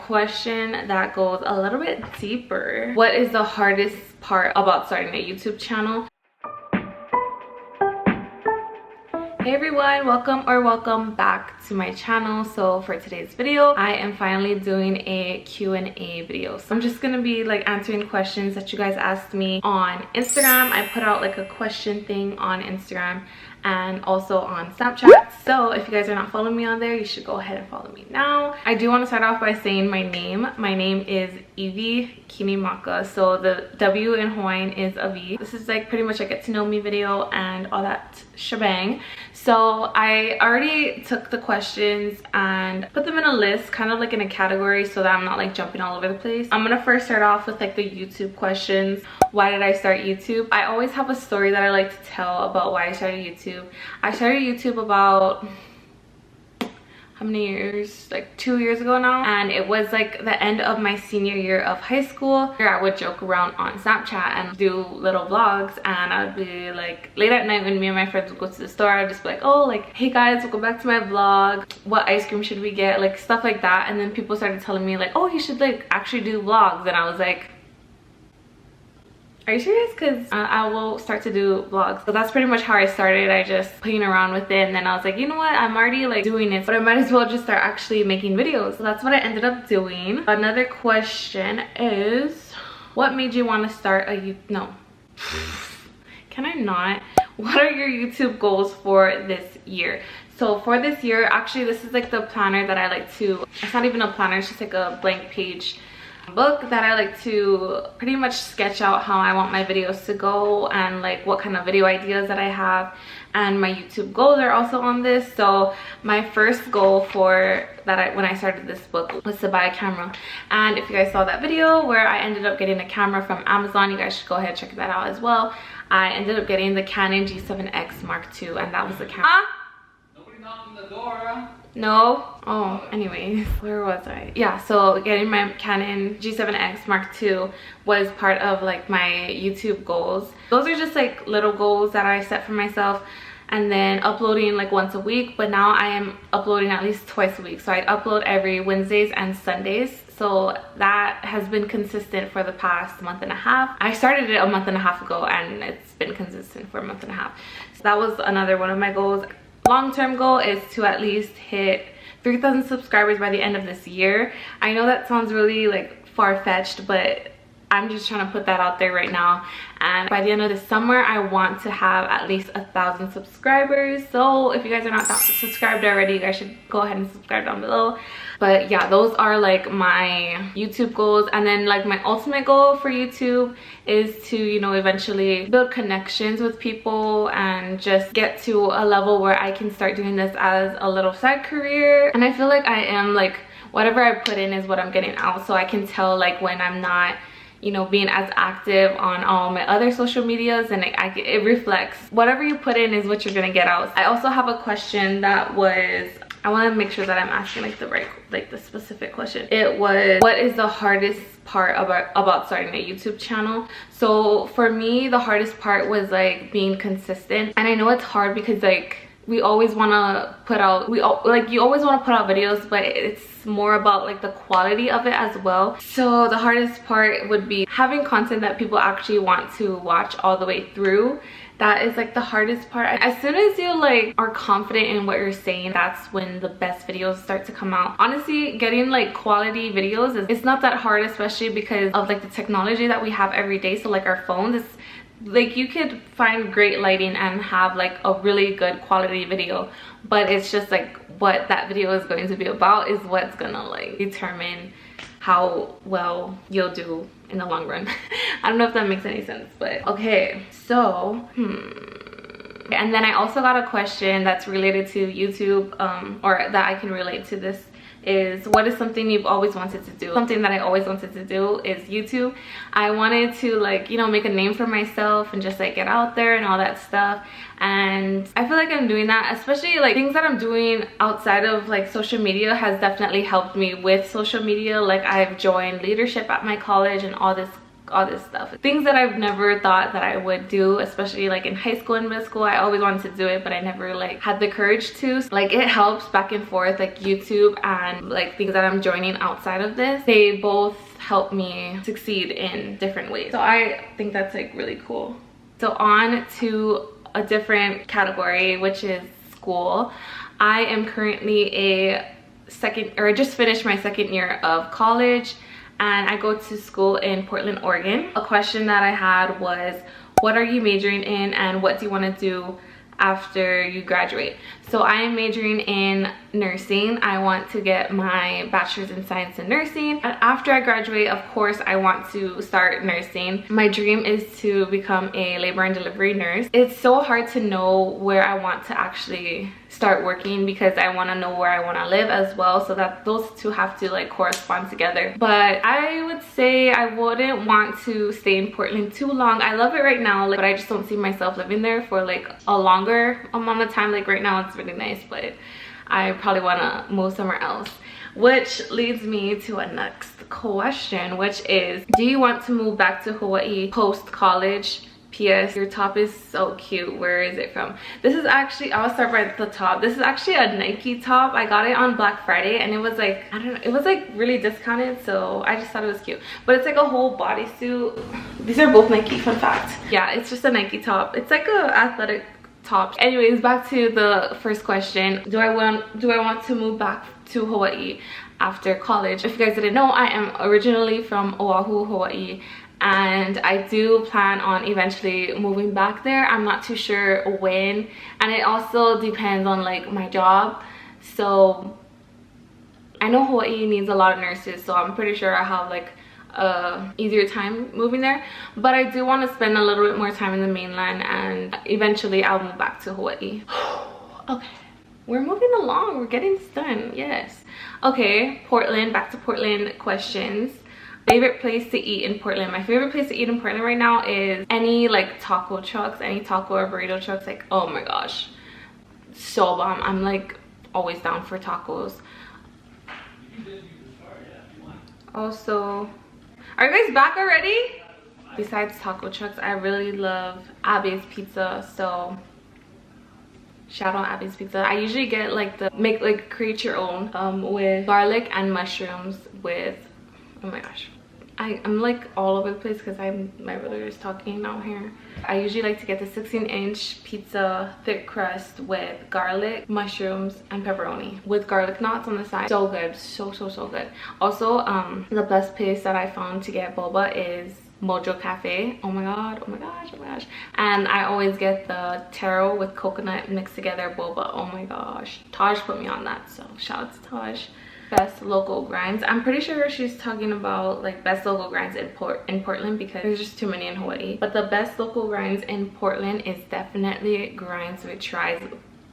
question that goes a little bit deeper. What is the hardest part about starting a YouTube channel? Hey everyone, welcome back to my channel. So for today's video, I am finally doing a Q&A video. So I'm just gonna be like answering questions that you guys asked me on Instagram. I put out like a question thing on Instagram and also on Snapchat. So if you guys are not following me on there, you should go ahead and follow me now. I do want to start off by saying my name. My name is Evie Kinimaka. So the W in Hawaiian is a V. This is like pretty much a get to know me video and all that shebang. So I already took the questions and put them in a list, kind of like in a category, so that I'm not like jumping all over the place. I'm gonna first start off with like the YouTube questions. Why did I start YouTube? I always have a story that I like to tell about why I started YouTube. I started YouTube about how many years? Like 2 years ago now, and it was like the end of my senior year of high school. I would joke around on Snapchat and do little vlogs, and I would be like late at night when me and my friends would go to the store, I'd just be like, oh, like, hey guys, welcome back to my vlog, what ice cream should we get, like stuff like that. And then people started telling me like, oh, you should like actually do vlogs, and I was like, are you serious? Because I will start to do vlogs. So that's pretty much how I started. I just playing around with it, and then I was like, you know what, I'm already like doing it, but I might as well just start actually making videos. So that's what I ended up doing. Another question is, what made you want to start a no can I not? What are your YouTube goals for this year? So for this year, actually this is like the planner that I like to, it's not even a planner, it's just like a blank page book that I like to pretty much sketch out how I want my videos to go and like what kind of video ideas that I have, and my YouTube goals are also on this. So my first goal for that when I started this book was to buy a camera, and if you guys saw that video where I ended up getting a camera from Amazon, you guys should go ahead and check that out as well. I ended up getting the Canon G7X Mark II, and that was the camera. Nobody knocked on the door. No. Oh, anyways, where was I? Yeah, so getting my Canon G7X Mark II was part of like my YouTube goals. Those are just like little goals that I set for myself, and then uploading like once a week. But now I am uploading at least twice a week, so I upload every Wednesdays and Sundays. So that has been consistent for the past month and a half. I started it a month and a half ago, and it's been consistent for a month and a half. So that was another one of my goals. Long-term goal is to at least hit 3,000 subscribers by the end of this year. I know that sounds really like far-fetched, but I'm just trying to put that out there right now. And by the end of the summer, I want to have at least 1,000 subscribers. So if you guys are not subscribed already, you guys should go ahead and subscribe down below. But yeah, those are like my YouTube goals. And then like my ultimate goal for YouTube is to, you know, eventually build connections with people and just get to a level where I can start doing this as a little side career. And I feel like I am like, whatever I put in is what I'm getting out. So I can tell like when I'm not, you know, being as active on all my other social medias, and it reflects whatever you put in is what you're gonna get out. I also have a question that was, I want to make sure that I'm asking like the right, like the specific question. It was, what is the hardest part about starting a YouTube channel? So for me, the hardest part was like being consistent. And I know it's hard because like we always want to put out, you always want to put out videos, but it's more about like the quality of it as well. So the hardest part would be having content that people actually want to watch all the way through. That is like the hardest part. As soon as you like are confident in what you're saying, that's when the best videos start to come out. Honestly, getting like quality videos it's not that hard, especially because of like the technology that we have every day. So like our phones, like you could find great lighting and have like a really good quality video, but it's just like what that video is going to be about is what's gonna like determine how well you'll do in the long run. I don't know if that makes any sense, but okay. So and then I also got a question that's related to YouTube, or that I can relate to this, is what is something you've always wanted to do? Something that I always wanted to do is YouTube. I wanted to like, you know, make a name for myself and just like get out there and all that stuff. And I feel like I'm doing that, especially like things that I'm doing outside of like social media has definitely helped me with social media. Like I've joined leadership at my college and all this all this stuff. Things that I've never thought that I would do, especially like in high school and middle school. I always wanted to do it, but I never like had the courage to. Like it helps back and forth, like YouTube and like things that I'm joining outside of this. They both help me succeed in different ways. So I think that's like really cool. So on to a different category, which is school. I am currently I just finished my second year of college, and I go to school in Portland, Oregon. A question that I had was, what are you majoring in and what do you want to do after you graduate? So I am majoring in nursing. I want to get my bachelor's in science in nursing, and after I graduate, of course, I want to start nursing. My dream is to become a labor and delivery nurse. It's so hard to know where I want to actually start working because I want to know where I want to live as well, so that those two have to like correspond together. But I would say I wouldn't want to stay in Portland too long. I love it right now, like, but I just don't see myself living there for like a longer amount of time. Like right now it's really nice, but I probably want to move somewhere else, which leads me to a next question, which is, do you want to move back to Hawaii post college? PS, your top is so cute. Where is it from? This is actually, I'll start right at the top. This is actually a Nike top. I got it on Black Friday and it was like, I don't know, it was like really discounted, so I just thought it was cute. But it's like a whole bodysuit. These are both Nike, fun fact. Yeah, it's just a Nike top. It's like a athletic top. Anyways, back to the first question. Do I want to move back to Hawaii after college? If you guys didn't know, I am originally from Oahu, Hawaii, and I do plan on eventually moving back there. I'm not too sure when, and it also depends on like my job. So I know Hawaii needs a lot of nurses, so I'm pretty sure I have like easier time moving there, but I do want to spend a little bit more time in the mainland, and eventually I'll move back to Hawaii. Okay, we're moving along, we're getting this done. Yes. Okay, Portland, back to Portland questions. Favorite place to eat in Portland? My favorite place to eat in Portland right now is any like taco trucks, any taco or burrito trucks. Like, oh my gosh, so bomb. I'm like always down for tacos. Also, are you guys back already? Besides taco trucks, I really love Abby's Pizza, so shout out Abby's Pizza. I usually get like the create your own with garlic and mushrooms with, oh my gosh, I'm like all over the place because my brother is talking out here. I usually like to get the 16-inch pizza thick crust with garlic, mushrooms, and pepperoni with garlic knots on the side. So good, so good. Also, the best place that I found to get boba is Mojo Cafe. Oh my god, oh my gosh, oh my gosh. And I always get the taro with coconut mixed together boba. Oh my gosh, Taj put me on that, so shout out to Taj. Best local grinds. I'm pretty sure she's talking about like best local grinds in Portland, because there's just too many in Hawaii. But the best local grinds in Portland is definitely grinds with tries.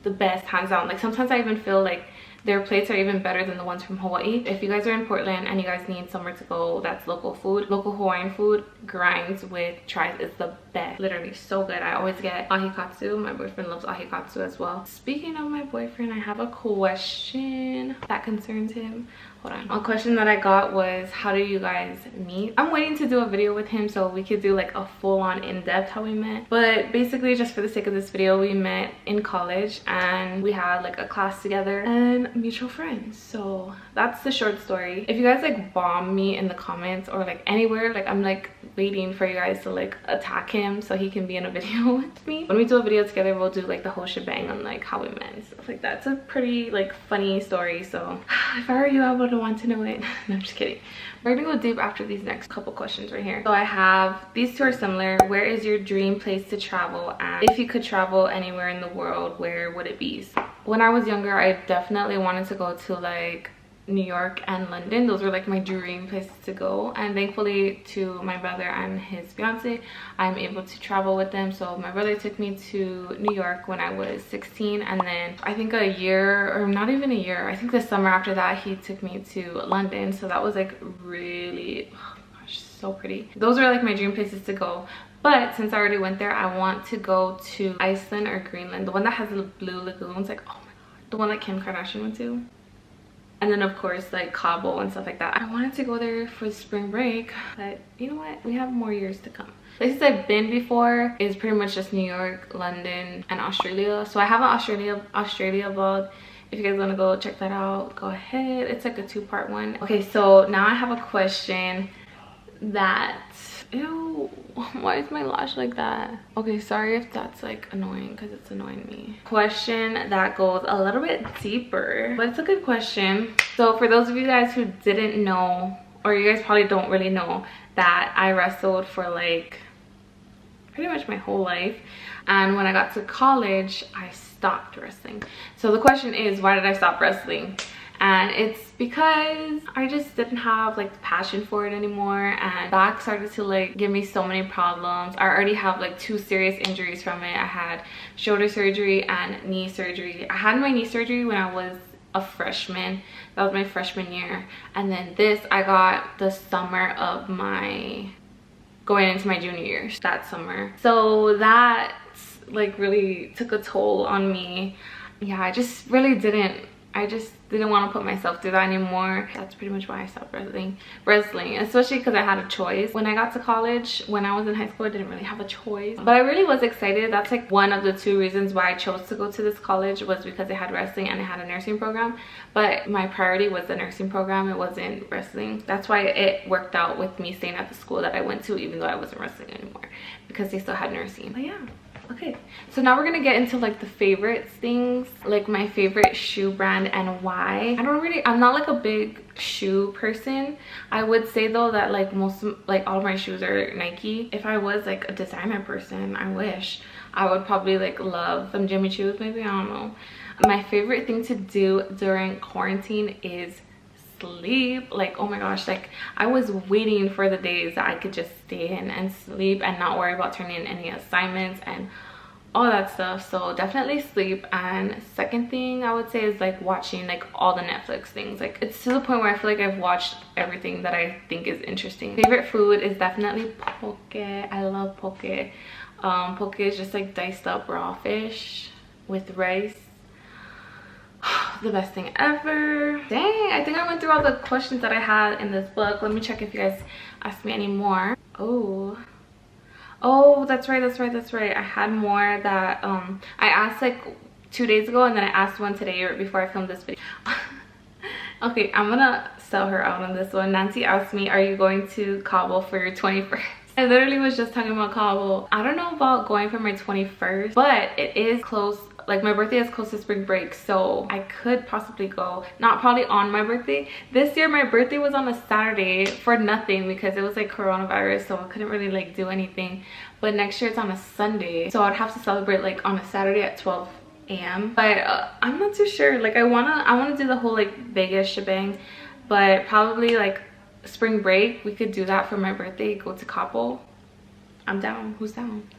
The best, hands down. Like sometimes I even feel like their plates are even better than the ones from Hawaii. If you guys are in Portland and you guys need somewhere to go that's local food, local Hawaiian food, grinds with tries is the best. Literally so good. I always get ahikatsu. My boyfriend loves ahikatsu as well. Speaking of my boyfriend, I have a question that concerns him. Hold on. A question that I got was, how do you guys meet? I'm waiting to do a video with him so we could do like a full-on in-depth how we met. But basically, just for the sake of this video, we met in college and we had like a class together and mutual friends. So that's the short story. If you guys like bomb me in the comments or like anywhere, like I'm like waiting for you guys to like attack him so he can be in a video with me. When we do a video together, we'll do like the whole shebang on like how we met and stuff like that. It's a pretty like funny story, so if I were you, I would want to know it. No, I'm just kidding. We're gonna go deep after these next couple questions right here. So I have, these two are similar. Where is your dream place to travel, and if you could travel anywhere in the world, where would it be? So when I was younger, I definitely wanted to go to like New York and London. Those were like my dream places to go, and thankfully to my brother and his fiance, I'm able to travel with them. So my brother took me to New York when I was 16, and then I think a year, or not even a year, I think the summer after that, he took me to London. So that was like really, oh my gosh, so pretty. Those are like my dream places to go. But since I already went there, I want to go to Iceland or Greenland, the one that has the blue lagoons. Like, oh my god, the one that Kim Kardashian went to. And then of course like Cabo and stuff like that. I wanted to go there for spring break, but you know what, we have more years to come. Places I've been before is pretty much just New York, London, and Australia. So I have an Australia vlog. If you guys want to go check that out, go ahead. It's like a 2-part one. Okay, so now I have a question that, ew, why is my lash like that? Okay, sorry if that's like annoying, because it's annoying me. Question that goes a little bit deeper, but it's a good question. So for those of you guys who didn't know, or you guys probably don't really know, that I wrestled for like pretty much my whole life, and when I got to college I stopped wrestling. So the question is, why did I stop wrestling? And it's because I just didn't have like the passion for it anymore, and back started to like give me so many problems. I already have like 2 serious injuries from it. I had shoulder surgery and knee surgery. I had my knee surgery when I was a freshman. That was my freshman year, and then this I got the summer of my going into my junior year, that summer. So that like really took a toll on me. Yeah, I just didn't want to put myself through that anymore. That's pretty much why I stopped wrestling, especially because I had a choice. When I got to college, when I was in high school, I didn't really have a choice, but I really was excited. That's like one of the 2 reasons why I chose to go to this college, was because it had wrestling and it had a nursing program. But my priority was the nursing program, it wasn't wrestling. That's why it worked out with me staying at the school that I went to, even though I wasn't wrestling anymore, because they still had nursing. But yeah. Okay, so now we're gonna get into like the favorites things, like my favorite shoe brand and why. I'm not like a big shoe person. I would say though that like all of my shoes are Nike. If I was like a designer person, I wish, I would probably like love some Jimmy Choos maybe, I don't know. My favorite thing to do during quarantine is sleep. Like, oh my gosh, like I was waiting for the days that I could just stay in and sleep and not worry about turning in any assignments and all that stuff. So definitely sleep. And second thing I would say is like watching like all the Netflix things. Like it's to the point where I feel like I've watched everything that I think is interesting. Favorite food is definitely poke. I love poke. Poke is just like diced up raw fish with rice. The best thing ever. Dang, I think I went through all the questions that I had in this book. Let me check if you guys asked me any more. Oh, that's right. I had more that I asked like 2 days ago, and then I asked one today right before I filmed this video. Okay, I'm gonna sell her out on this one. Nancy asked me, are you going to Cabo for your 21st? I literally was just talking about Cabo. I don't know about going for my 21st, but it is close. Like my birthday is close to spring break, so I could possibly go. Not probably on my birthday. This year my birthday was on a Saturday for nothing because it was like coronavirus, so I couldn't really like do anything. But next year it's on a Sunday, so I'd have to celebrate like on a Saturday at 12 a.m. But I'm not too sure. Like I wanna do the whole like Vegas shebang, but probably like spring break we could do that for my birthday. Go to Cabo. I'm down. Who's down?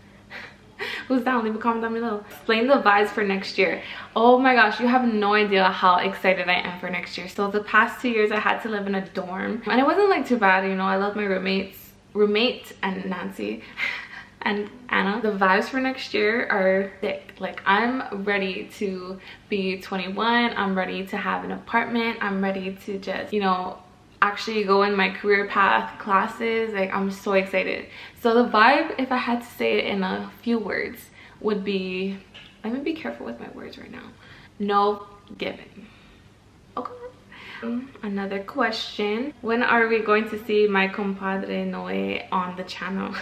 Who's down? Leave a comment down below. Explain the vibes for next year. Oh my gosh, you have no idea how excited I am for next year. So the past 2 years I had to live in a dorm, and it wasn't like too bad, you know. I love my roommate and Nancy and Anna. The vibes for next year are thick. Like I'm ready to be 21. I'm ready to have an apartment. I'm ready to just, you know, actually go in my career path classes. Like I'm so excited. So the vibe, if I had to say it in a few words, would be, let me be careful with my words right now, no giving. Okay. Another question, when are we going to see my compadre Noe on the channel?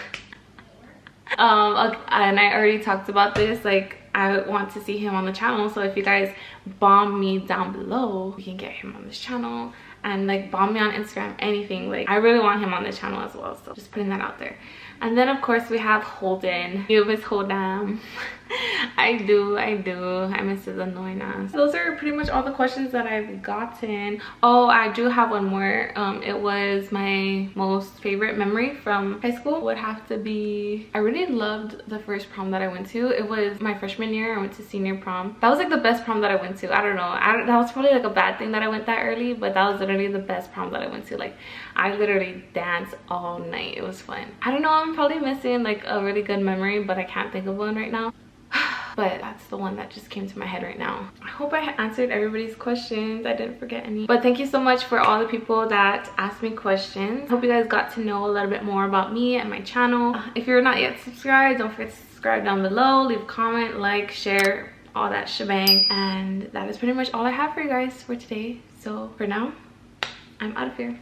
And I already talked about this. Like I want to see him on the channel, so if you guys bomb me down below, we can get him on this channel. And like bomb me on Instagram, anything. Like I really want him on the channel as well, so just putting that out there. And then of course we have Holden. You miss Holden. I do. I miss his annoying ass. Those are pretty much all the questions that I've gotten. Oh, I do have one more. It was my most favorite memory from high school would have to be, I really loved the first prom that I went to. It was my freshman year. I went to senior prom. That was like the best prom that I went to. I don't know. That was probably like a bad thing that I went that early, but that was literally the best prom that I went to. Like I literally danced all night. It was fun. I don't know. I'm probably missing like a really good memory, but I can't think of one right now. but that's the one that just came to my head right now. I hope I answered everybody's questions. I didn't forget any. But thank you so much for all the people that asked me questions. Hope you guys got to know a little bit more about me and my channel. If you're not yet subscribed, don't forget to subscribe down below. Leave a comment, like, share, all that shebang. And that is pretty much all I have for you guys for today. So for now, I'm out of here.